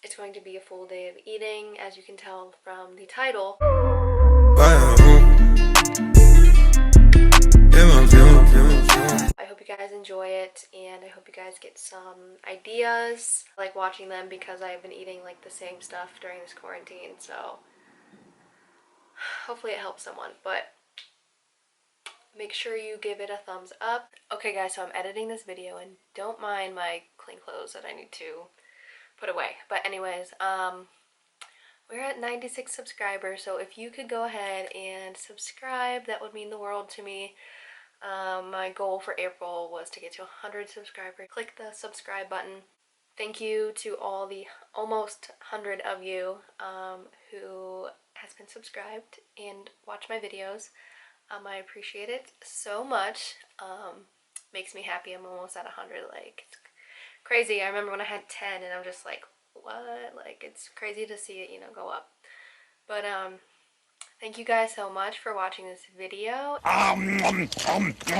It's going to be a full day of eating, as you can tell from the title. I hope you guys enjoy it, and I hope you guys get some ideas. I like watching them because I've been eating like the same stuff during this quarantine, so hopefully it helps someone. But make sure you give it a thumbs up. Okay guys, so I'm editing this video, and don't mind my clean clothes that I need to put away. But anyways, we're at 96 subscribers, so if you could go ahead and subscribe, that would mean the world to me. My goal for April was to get to 100 subscribers. Click the subscribe button. Thank you to all the almost 100 of you who has been subscribed and watch my videos. I appreciate it so much. Makes me happy. I'm almost at 100. Like, it's crazy. I remember when I had 10 and I'm just like, what? Like, it's crazy to see it, you know, go up. But thank you guys so much for watching this video.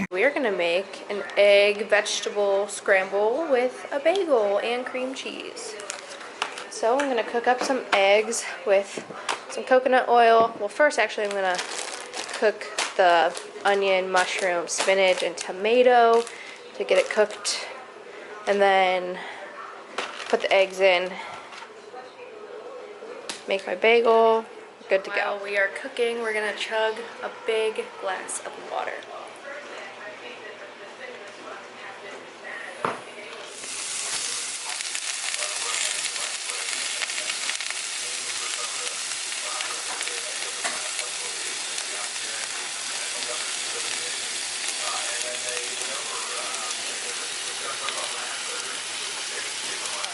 We are gonna make an egg vegetable scramble with a bagel and cream cheese. So I'm gonna cook up some eggs with some coconut oil. Well, first actually I'm gonna cook the onion, mushroom, spinach, and tomato to get it cooked, and then put the eggs in, make my bagel, good to go. While we are cooking, we're gonna chug a big glass of water.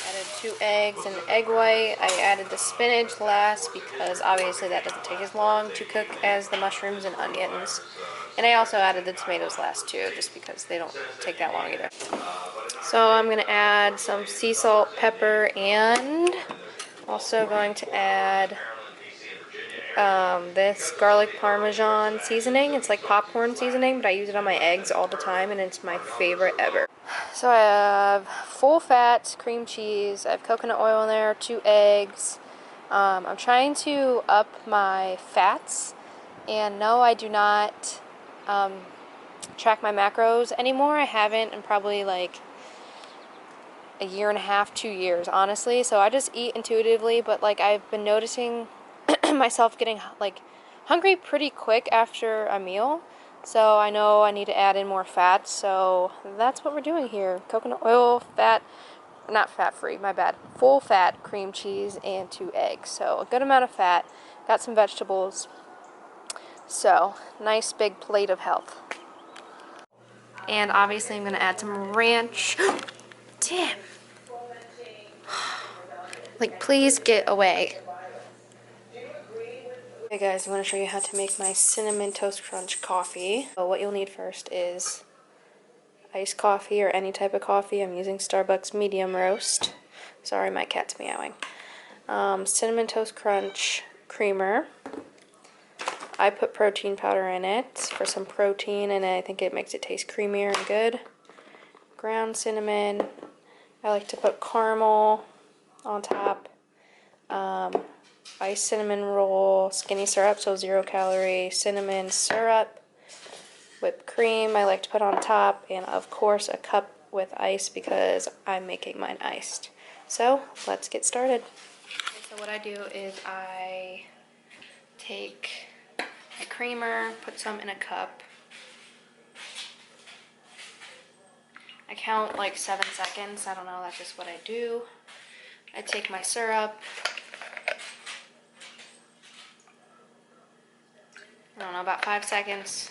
Added 2 eggs and egg white. I added the spinach last because obviously that doesn't take as long to cook as the mushrooms and onions. And I also added the tomatoes last too, just because they don't take that long either. So I'm going to add some sea salt, pepper, and also going to add this garlic parmesan seasoning. It's like popcorn seasoning, but I use it on my eggs all the time, and it's my favorite ever. So I have full fat cream cheese, I have coconut oil in there, 2 eggs. I'm trying to up my fats, and no, I do not track my macros anymore. I haven't in probably like a year and a half, 2 years, honestly. So I just eat intuitively, but like I've been noticing myself getting like hungry pretty quick after a meal. So I know I need to add in more fat, so that's what we're doing here. Coconut oil, fat, not fat-free, my bad. Full fat cream cheese and 2 eggs. So a good amount of fat, got some vegetables. So, nice big plate of health. And obviously I'm gonna add some ranch. Damn. Like, please get away. Okay guys, I'm going to show you how to make my Cinnamon Toast Crunch coffee. So what you'll need first is iced coffee or any type of coffee. I'm using Starbucks medium roast. Sorry, my cat's meowing. Cinnamon Toast Crunch creamer. I put protein powder in it for some protein, and I think it makes it taste creamier and good. Ground cinnamon. I like to put caramel on top. Iced cinnamon roll, skinny syrup, so 0 calorie, cinnamon syrup, whipped cream I like to put on top, and of course a cup with ice because I'm making mine iced. So let's get started. Okay, so what I do is I take my creamer, put some in a cup. I count like 7 seconds, I don't know, that's just what I do. I take my syrup. I don't know, about 5 seconds.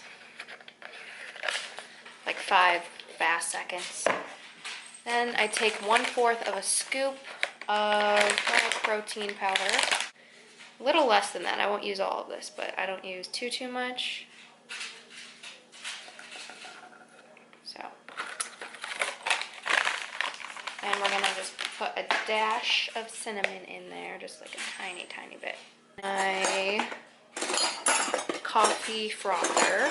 Like 5 fast seconds. Then I take 1/4 of a scoop of protein powder. A little less than that. I won't use all of this, but I don't use too much. So. And we're gonna just put a dash of cinnamon in there, just like a tiny bit. My coffee frother,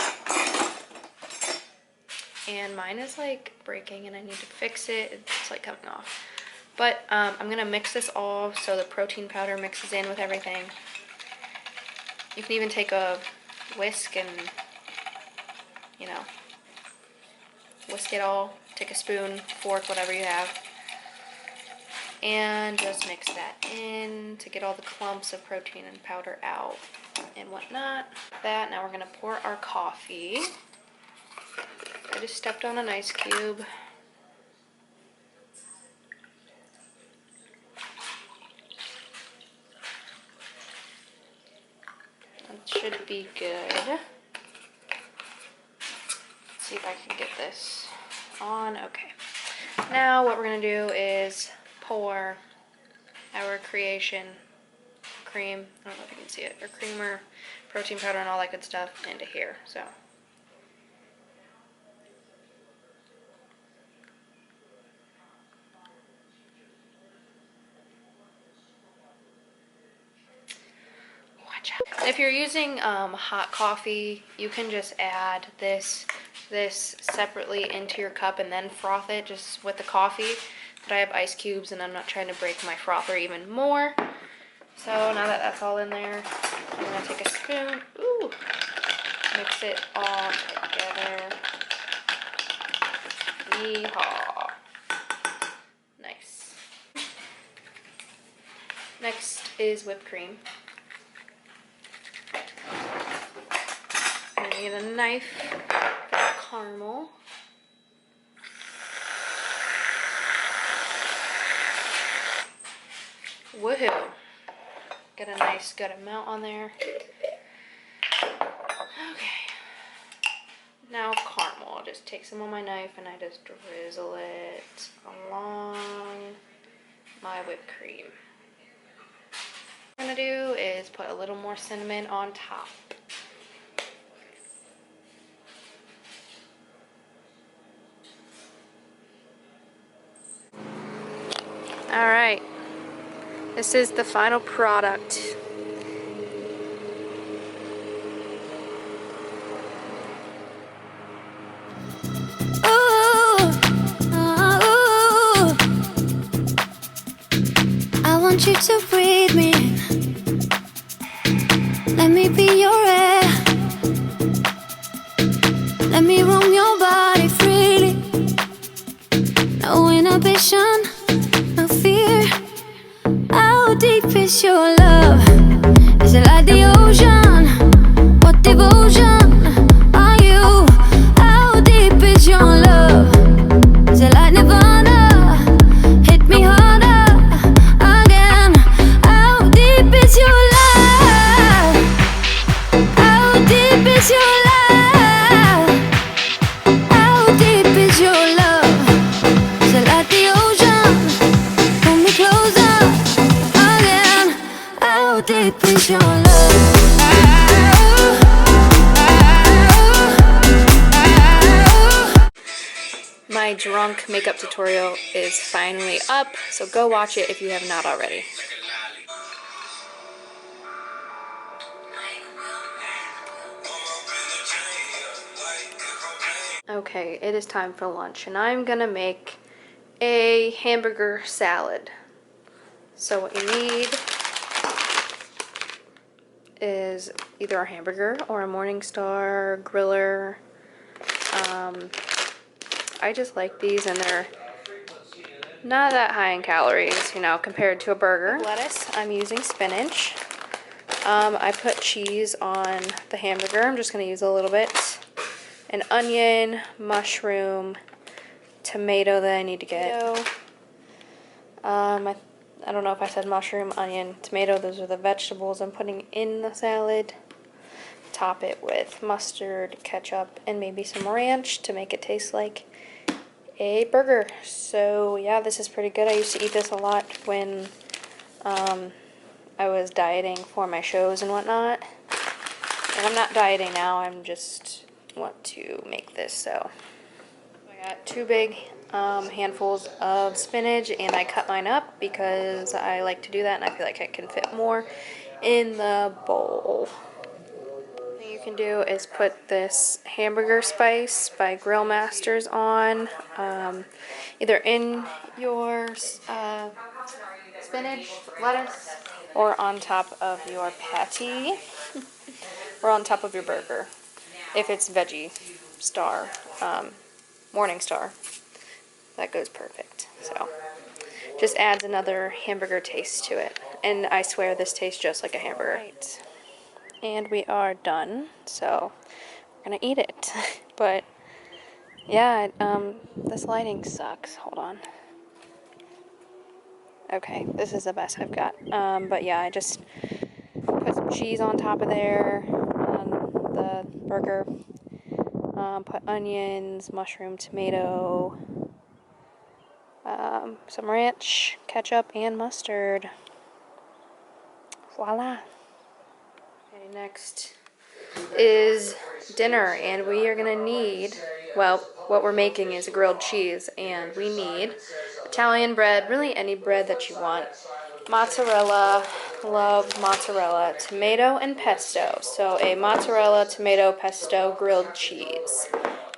and mine is like breaking and I need to fix it. It's like coming off. But I'm gonna mix this all so the protein powder mixes in with everything. You can even take a whisk and, you know, whisk it all. Take a spoon, fork, whatever you have. And just mix that in to get all the clumps of protein and powder out and whatnot. That, now we're gonna pour our coffee. I just stepped on an ice cube. That should be good. Let's see if I can get this on. Okay. Now what we're gonna do is pour our creation cream, I don't know if you can see it, or creamer, protein powder, and all that good stuff into here. So watch out. If you're using hot coffee, you can just add this separately into your cup and then froth it just with the coffee. But I have ice cubes and I'm not trying to break my frother even more. So now that that's all in there, I'm gonna take a spoon, mix it all together. Yeehaw. Nice. Next is whipped cream. I'm gonna need a knife for caramel. Woohoo! Get a nice good amount on there. Okay. Now caramel. I'll just take some on my knife and I just drizzle it along my whipped cream. What I'm gonna do is put a little more cinnamon on top. Alright. This is the final product. I want you to breathe me in. Let me be your air. Let me roam your body freely. No inhibition, no fear. How deep is your love? Is it like the ocean? What devotion are you? How deep is your love? Is it like Nirvana? Hit me harder again. How deep is your love? How deep is your love? How deep is your love? Is it like the ocean? Pull me closer again. How deep is your love? My drunk makeup tutorial is finally up, so go watch it if you have not already. Okay, it is time for lunch, and I'm gonna make a hamburger salad. So what you need is either a hamburger or a Morningstar griller. I just like these, and they're not that high in calories, you know, compared to a burger. Lettuce, I'm using spinach. I put cheese on the hamburger. I'm just going to use a little bit. An onion, mushroom, tomato that I need to get. I don't know if I said mushroom, onion, tomato. Those are the vegetables I'm putting in the salad. Top it with mustard, ketchup, and maybe some ranch to make it taste like a burger. So yeah, this is pretty good. I used to eat this a lot when I was dieting for my shows and whatnot. And I'm not dieting now, I'm just want to make this. So I got 2 big handfuls of spinach, and I cut mine up because I like to do that and I feel like I can fit more in the bowl. You can do is put this hamburger spice by Grill Masters on, either in your spinach, lettuce, or on top of your patty, or on top of your burger. If it's Veggie Star, Morning Star, that goes perfect. So just adds another hamburger taste to it. And I swear this tastes just like a hamburger. Right. And we are done, so we're gonna eat it. But yeah, this lighting sucks. Hold on. Okay, this is the best I've got. But yeah, I just put some cheese on top of there on the burger. Put onions, mushroom, tomato, some ranch, ketchup, and mustard. Voila. Okay, next is dinner, and we are gonna need, well, what we're making is grilled cheese, and we need Italian bread, really any bread that you want, mozzarella, love mozzarella, tomato, and pesto. So a mozzarella, tomato, pesto, grilled cheese.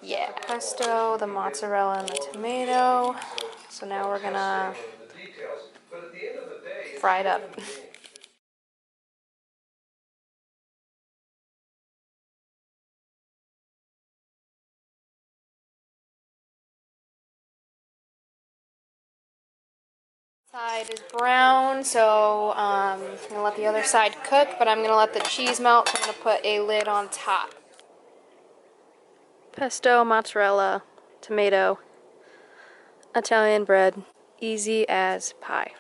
Yeah, pesto, the mozzarella, and the tomato. So now we're gonna fry it up. Side is brown, so I'm gonna let the other side cook, but I'm gonna let the cheese melt. So I'm gonna put a lid on top. Pesto, mozzarella, tomato, Italian bread, easy as pie.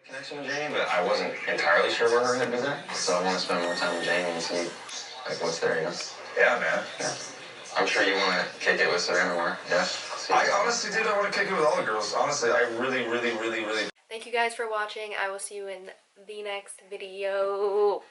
Connection with Jamie, but I wasn't entirely sure where her head was at, so I want to spend more time with Jamie and see like what's there, you know? Yeah, man. Yeah. I'm sure you want to kick it with Serena more. Yeah. I honestly, dude, I want to kick it with all the girls. Honestly, I really. Thank you guys for watching. I will see you in the next video.